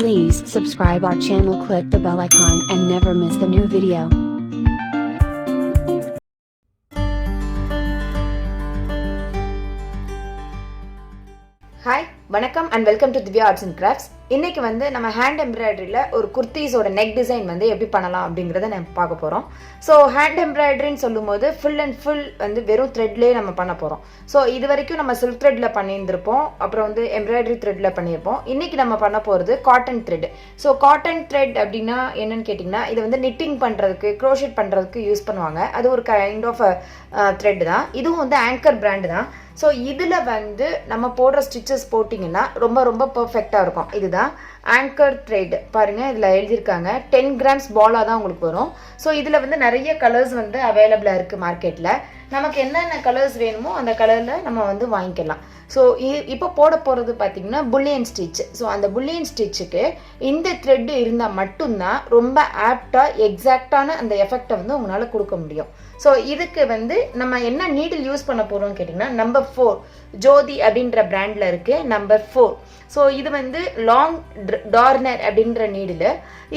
Please subscribe our channel, click the bell icon and never miss the new video. Hi வணக்கம் and welcome to Divya arts and crafts. இன்னைக்கு வந்து நம்ம hand எம்ப்ராய்டரியில் ஒரு குர்த்தீஸோட neck design வந்து எப்படி பண்ணலாம் அப்படிங்கிறத நம்ம பார்க்க போகிறோம். ஸோ ஹேண்ட் எம்ப்ராய்டரின்னு சொல்லும்போது ஃபுல் அண்ட் ஃபுல் வந்து வெறும் த்ரெட்லேயே நம்ம பண்ண போகிறோம். ஸோ இது வரைக்கும் நம்ம சில்க் த்ரெட்டில் பண்ணியிருந்திருப்போம், அப்புறம் வந்து எம்ப்ராய்டரி த்ரெட்டில் பண்ணியிருப்போம். இன்றைக்கி நம்ம பண்ண போகிறது cotton thread. So cotton thread அப்படின்னா என்னன்னு கேட்டிங்கன்னா, இது வந்து நிட்டிங் பண்ணுறதுக்கு, க்ரோஷெட் பண்ணுறதுக்கு யூஸ் பண்ணுவாங்க. அது ஒரு கைண்ட் ஆஃப் த்ரெட் தான். இதுவும் வந்து ஆங்கர் பிராண்டு தான். ஸோ இதில் வந்து நம்ம போடுற ஸ்டிச்சஸ் போட்டிங்கன்னா ரொம்ப ரொம்ப பர்ஃபெக்டாக இருக்கும். இதுதான் ஆங்கர் த்ரெட். பாருங்கள், இதில் எழுதியிருக்காங்க 10 கிராம்ஸ் பாலாக தான் உங்களுக்கு வரும். ஸோ இதில் வந்து நிறைய கலர்ஸ் வந்து அவைலபிளாக இருக்குது மார்க்கெட்டில். நமக்கு என்னென்ன கலர்ஸ் வேணுமோ அந்த கலரில் நம்ம வந்து வாங்கிக்கலாம். ஸோ இப்போ போட போகிறது பார்த்திங்கன்னா புல்லியன் ஸ்டிச். ஸோ அந்த புல்லியன் ஸ்டிச்சுக்கு இந்த த்ரெட்டு இருந்தால் மட்டும்தான் ரொம்ப ஆப்டாக எக்ஸாக்டான அந்த எஃபெக்டை வந்து உங்களால் கொடுக்க முடியும். ஸோ இதுக்கு வந்து நம்ம என்ன நீடில் யூஸ் பண்ண போகிறோம்னு கேட்டிங்கன்னா, நம்பர் 4 ஜோதி அப்படின்ற பிராண்டில் இருக்குது. நம்பர் 4. ஸோ இது வந்து லாங் டார்னர் அப்படின்ற நீடில்.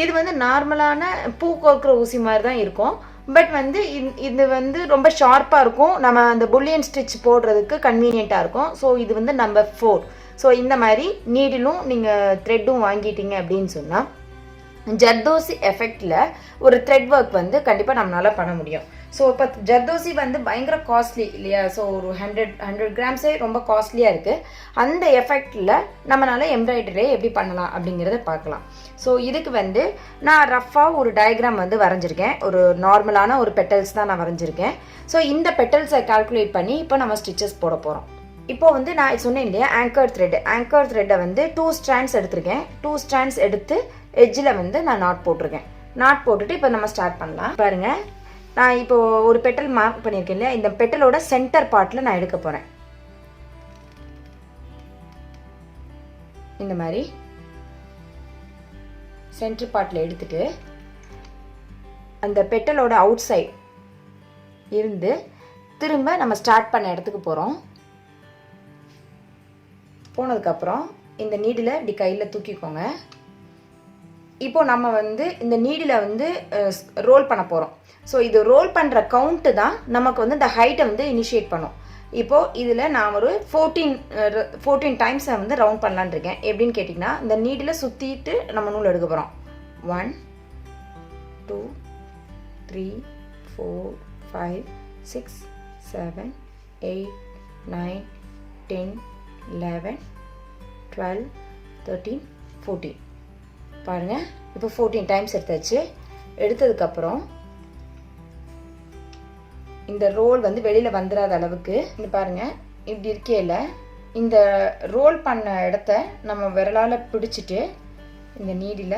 இது வந்து நார்மலான பூ கோர்க்குற ஊசி மாதிரி தான் இருக்கும். பட் வந்து இது வந்து ரொம்ப ஷார்ப்பாக இருக்கும். நம்ம அந்த புல்லியன் ஸ்டிச் போடுறதுக்கு கன்வீனியண்ட்டாக இருக்கும். ஸோ இது வந்து நம்பர் 4. ஸோ இந்த மாதிரி நீடிலும் நீங்கள் த்ரெட்டும் வாங்கிட்டீங்க அப்படின்னு சொன்னால் ஜர்தோசி எஃபெக்டில் ஒரு த்ரெட் ஒர்க் வந்து கண்டிப்பாக நம்மளால் பண்ண முடியும். ஸோ இப்போ ஜர்தோசி வந்து பயங்கர காஸ்ட்லி இல்லையா? ஸோ ஒரு 100 கிராம்ஸே ரொம்ப காஸ்ட்லியாக இருக்குது. அந்த எஃபெக்டில் நம்மளால் எம்ப்ராய்டரி எப்படி பண்ணலாம் அப்படிங்கிறத பார்க்கலாம். ஸோ இதுக்கு வந்து நான் ரஃபாக ஒரு டயக்ராம் வந்து வரைஞ்சிருக்கேன். ஒரு நார்மலான ஒரு பெட்டல்ஸ் தான் நான் வரைஞ்சிருக்கேன். ஸோ இந்த பெட்டல்ஸை கால்குலேட் பண்ணி இப்போ நம்ம ஸ்டிச்சஸ் போட போகிறோம். இப்போ வந்து நான் சொன்னேன் இல்லையா, ஆங்கர் த்ரெட்டை வந்து 2 ஸ்ட்ராண்ட்ஸ் எடுத்திருக்கேன். 2 ஸ்ட்ராண்ட்ஸ் எடுத்து எட்ஜில் வந்து நான் நாட் போட்டிருக்கேன். நாட் போட்டுட்டு இப்போ நம்ம ஸ்டார்ட் பண்ணலாம். பாருங்கள், நான் இப்போது ஒரு பெட்டல் மார்க் பண்ணியிருக்கேன் இல்லையா, இந்த பெட்டலோட சென்டர் பார்ட்டில் நான் எடுக்க போகிறேன். இந்த மாதிரி சென்டர் பார்ட்டில் எடுத்துட்டு அந்த பெட்டலோட அவுட் சைட் இருந்து திரும்ப நம்ம ஸ்டார்ட் பண்ண இடத்துக்கு போகிறோம். போனதுக்கப்புறம் இந்த நீடில் இப்படி கையில் தூக்கிக்கோங்க. இப்போ நம்ம வந்து இந்த நீடில் வந்து ரோல் பண்ண போகிறோம். ஸோ இது ரோல் பண்ணுற கவுண்ட்டு தான் நமக்கு வந்து இந்த ஹைட்டை வந்து இனிஷியேட் பண்ணும். இப்போது இதில் நான் ஒரு 14 டைம்ஸை வந்து ரவுண்ட் பண்ணலான் இருக்கேன். எப்படின்னு கேட்டிங்கன்னா, இந்த நீடில் சுற்றிட்டு நம்ம நூல் எடுக்க போகிறோம். 1 2 3 4 5 6 7 8 9 10 11 12 13 14. பாருங்கள், இப்போ 14 டைம்ஸ் எடுத்தாச்சு. எடுத்ததுக்கப்புறம் இந்த ரோல் வந்து வெளியில் வந்துடாத அளவுக்கு இந்த பாருங்கள், இப்படி இருக்கையில் இந்த ரோல் பண்ண இடத்த நம்ம விரலால் பிடிச்சிட்டு இந்த நீடில்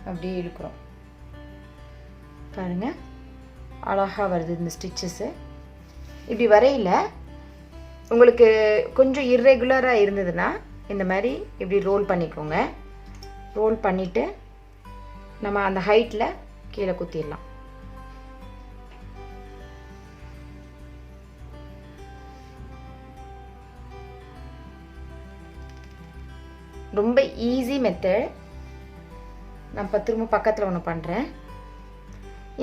அப்படியே இழுக்கிறோம். பாருங்கள், அழகாக வருது இந்த ஸ்டிச்சஸ்ஸு. இப்படி வரையில் உங்களுக்கு கொஞ்சம் இர்ரெகுலராக இருந்ததுன்னா இந்த மாதிரி இப்படி ரோல் பண்ணிக்கோங்க. ரோல் பண்ணிவிட்டு நம்ம அந்த ஹைட்டில் கீழே குத்திடலாம். ரொம்ப ஈஸி மெத்தட். நான் திரும்ப பக்கத்தில் ஒன்று பண்ணுறேன்.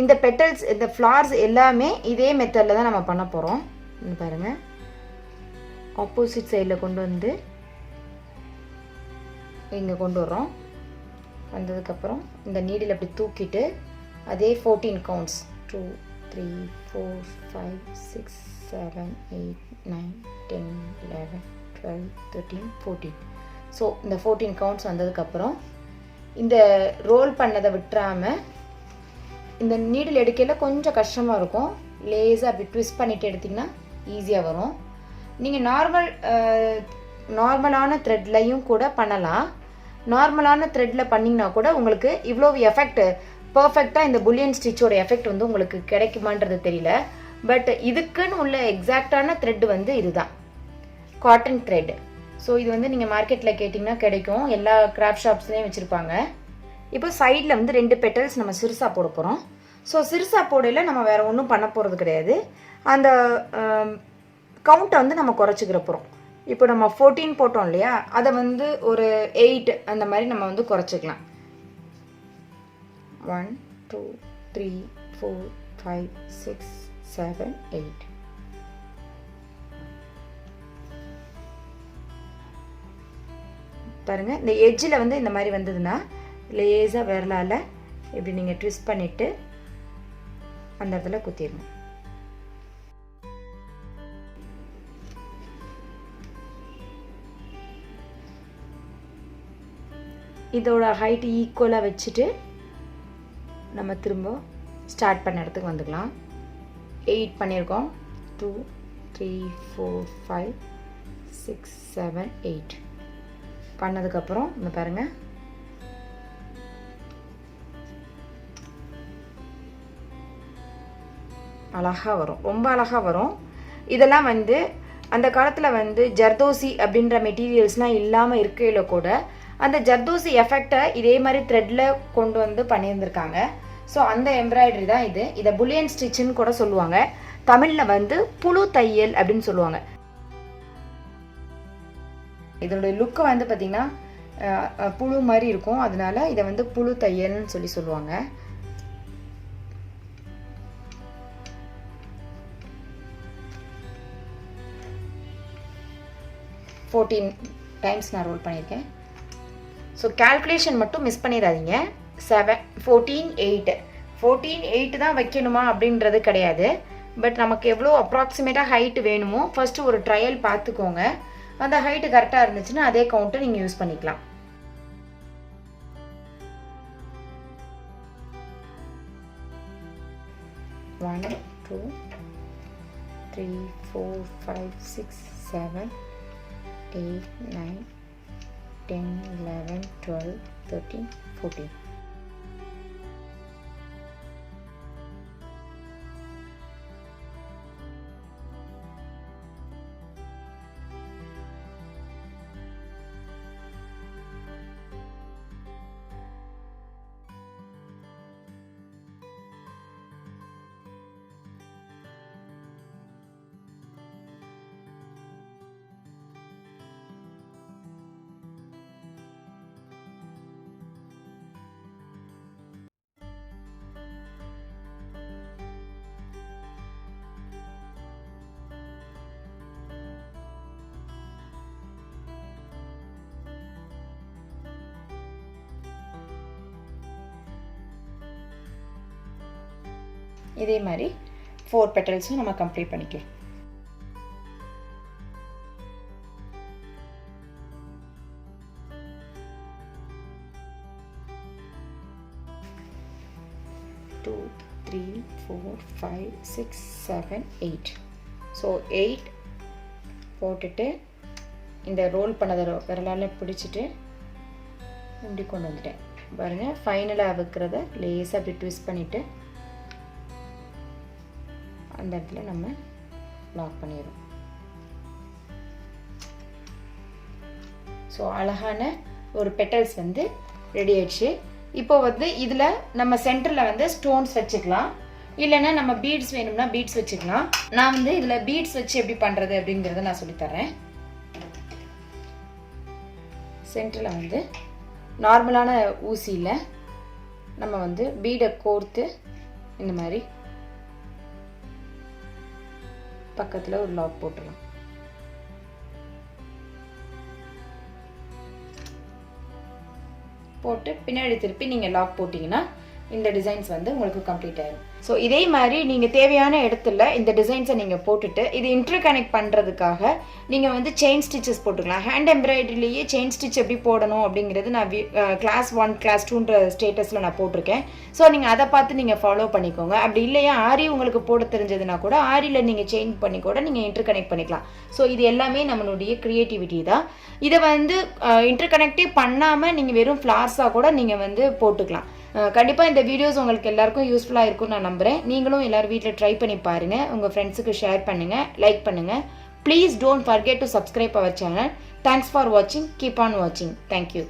இந்த பெட்டல்ஸ், இந்த ஃப்ளார்ஸ் எல்லாமே இதே மெத்தடில் தான் நம்ம பண்ண போகிறோம். பாருங்கள், ஆப்போசிட் சைடில் கொண்டு வந்து இங்கே கொண்டு வரோம். வந்ததுக்கப்புறம் இந்த நீடில் அப்படி தூக்கிட்டு அதே 14 கவுண்ட்ஸ் 2 3 4 5 6 7 8 9 10 11 12 13 14. ஸோ இந்த 14 கவுண்ட்ஸ் வந்ததுக்கப்புறம் இந்த ரோல் பண்ணதை விட்டுறாமல் இந்த நீடில் எடுக்கையில் கொஞ்சம் கஷ்டமாக இருக்கும். லேஸாக அப்படி ட்விஸ்ட் பண்ணிவிட்டு எடுத்திங்கன்னா ஈஸியாக வரும். நீங்கள் நார்மலான த்ரெட்லையும் கூட பண்ணலாம். நார்மலான த்ரெட்டில் பண்ணிங்கன்னா கூட உங்களுக்கு இவ்வளோ எஃபெக்ட் பர்ஃபெக்டாக இந்த புல்லியன் ஸ்டிச்சோட எஃபெக்ட் வந்து உங்களுக்கு கிடைக்குமான்றது தெரியல. பட் இதுக்குன்னு உள்ள எக்ஸாக்டான த்ரெட் வந்து இதுதான், காட்டன் த்ரெட். ஸோ இது வந்து நீங்கள் மார்க்கெட்டில் கேட்டிங்கன்னா கிடைக்கும். எல்லா கிராஃப்ட் ஷாப்ஸ்லேயும் வச்சுருப்பாங்க. இப்போ சைடில் வந்து 2 பெட்டல்ஸ் நம்ம சிறுசாக போட போகிறோம். ஸோ சிறுசாக போடையில் நம்ம வேறு ஒன்றும் பண்ண போகிறது கிடையாது. அந்த கவுண்ட்டை வந்து நம்ம குறைச்சிக்கிற போகிறோம். இப்போ நம்ம 14 போட்டோம் இல்லையா, அதை வந்து ஒரு 8 அந்த மாதிரி நம்ம வந்து குறைச்சிக்கலாம். 1 2 3 4 5 6 7 8. பாருங்க, இந்த எட்ஜில் வந்து இந்த மாதிரி வந்ததுன்னா லேசாக விரலால் இப்படி நீங்கள் ட்விஸ்ட் பண்ணிவிட்டு அந்த இடத்துல குத்திடணும். இதோட ஹைட் ஈக்குவலாக வச்சுட்டு நம்ம திரும்ப ஸ்டார்ட் பண்ண இடத்துக்கு வந்துக்கலாம். 8 பண்ணியிருக்கோம். 2 3 4 5 6 7 8 பண்ணதுக்கப்புறம் இந்த பாருங்கள், அழகாக வரும், ரொம்ப அழகாக வரும். இதெல்லாம் வந்து அந்த காலத்தில் வந்து ஜர்தோசி அப்படின்ற மெட்டீரியல்ஸ்லாம் இல்லாமல் இருக்கையில் கூட அந்த ஜர்தோசி எஃபெக்டை இதே மாதிரி த்ரெட்டில் கொண்டு வந்து பண்ணியிருந்திருக்காங்க. ஸோ அந்த எம்ப்ராய்டரி தான் இது. இதை புல்லியன் ஸ்டிச்சுன்னு கூட சொல்லுவாங்க. தமிழில் வந்து புழு தையல் அப்படின்னு சொல்லுவாங்க. இதோட லுக்கு வந்து பார்த்திங்கன்னா புழு மாதிரி இருக்கும், அதனால இதை வந்து புழு தையல்னு சொல்லுவாங்க. ஃபோர்டீன் டைம்ஸ் நான் ரோல் பண்ணியிருக்கேன். ஸோ கால்குலேஷன் மட்டும் மிஸ் பண்ணிடாதீங்க. 14 8 14 8 தான் வைக்கணுமா அப்படின்றது கிடையாது. பட் நமக்கு எவ்வளோ அப்ராக்சிமேட்டாக ஹைட்டு வேணுமோ ஃபஸ்ட்டு ஒரு ட்ரையல் பார்த்துக்கோங்க. அந்த ஹைட்டு கரெக்டாக இருந்துச்சுன்னா அதே கவுண்ட்டை நீங்கள் யூஸ் பண்ணிக்கலாம். One, 2, 3, 4, 5, 6, 7, 8, 9, 10, 11, 12, 13, 14. இதே மாதிரி 4 பெட்டல்ஸும் நம்ம கம்ப்ளீட் பண்ணிக்கலாம். Two, 3, 4, 5, 6, 7, 8. ஸோ 8 போட்டுட்டு இந்த ரோல் பண்ணதை விரலால் பிடிச்சிட்டு இப்படி கொண்டு வந்துட்டேன். பாருங்கள், ஃபைனலாக வைக்கிறத லேசாக அப்படி ட்விஸ்ட் பண்ணிவிட்டு அந்த இடத்துல நம்ம லாக் பண்ணிடுறோம். ஸோ அழகான ஒரு பெட்டல்ஸ் வந்து ரெடி ஆயிடுச்சு. இப்போ வந்து இதில் நம்ம சென்டரில் வந்து ஸ்டோன்ஸ் வச்சுக்கலாம், இல்லைன்னா நம்ம பீட்ஸ் வேணும்னா பீட்ஸ் வச்சுக்கலாம். நான் வந்து இதில் பீட்ஸ் வச்சு எப்படி பண்ணுறது அப்படிங்கிறத நான் சொல்லித்தரேன். சென்டரில் வந்து நார்மலான ஊசியில் நம்ம வந்து பீடை கோர்த்து இந்த மாதிரி பக்கத்தில் ஒரு லாக் போட்டுடலாம். போட்டு பின்னாடி திருப்பி நீங்கள் லாக் போட்டிங்கன்னா இந்த டிசைன்ஸ் வந்து உங்களுக்கு கம்ப்ளீட் ஆயிடும். ஸோ இதே மாதிரி நீங்கள் தேவையான இடத்துல இந்த டிசைன்ஸை நீங்கள் போட்டுட்டு இது இன்டர் கனெக்ட் பண்ணுறதுக்காக நீங்கள் வந்து செயின் ஸ்டிச்சஸ் போட்டுக்கலாம். ஹேண்ட் எம்ப்ராய்டரிலேயே செயின் ஸ்டிச் எப்படி போடணும் அப்படிங்கிறது நான் கிளாஸ் 1 கிளாஸ் 2ன்ற ஸ்டேட்டஸில் நான் போட்டிருக்கேன். ஸோ நீங்கள் அதை பார்த்து நீங்கள் ஃபாலோ பண்ணிக்கோங்க. அப்படி இல்லையா ஆரி உங்களுக்கு போட தெரிஞ்சதுன்னா கூட ஆரியில் நீங்கள் சேஞ்ச் பண்ணி கூட நீங்கள் இன்டர் கனெக்ட் பண்ணிக்கலாம். ஸோ இது எல்லாமே நம்மளுடைய க்ரியேட்டிவிட்டி தான். இதை வந்து இன்டர் கனெக்டே பண்ணாமல் நீங்கள் வெறும் ஃப்ளார்ஸாக கூட நீங்கள் வந்து போட்டுக்கலாம். கண்டிப்பாக இந்த வீடியோஸ் உங்களுக்கு எல்லாருக்கும் யூஸ்ஃபுல்லாக இருக்கும்னு நான் நம்புகிறேன். நீங்களும் எல்லோரும் வீட்டில் ட்ரை பண்ணி பாருங்கள். உங்கள் ஃப்ரெண்ட்ஸுக்கு ஷேர் பண்ணுங்கள், லைக் பண்ணுங்கள். Please don't forget to subscribe our channel. Thanks for வாட்சிங். கீப் ஆன் வாட்சிங். தேங்க்யூ.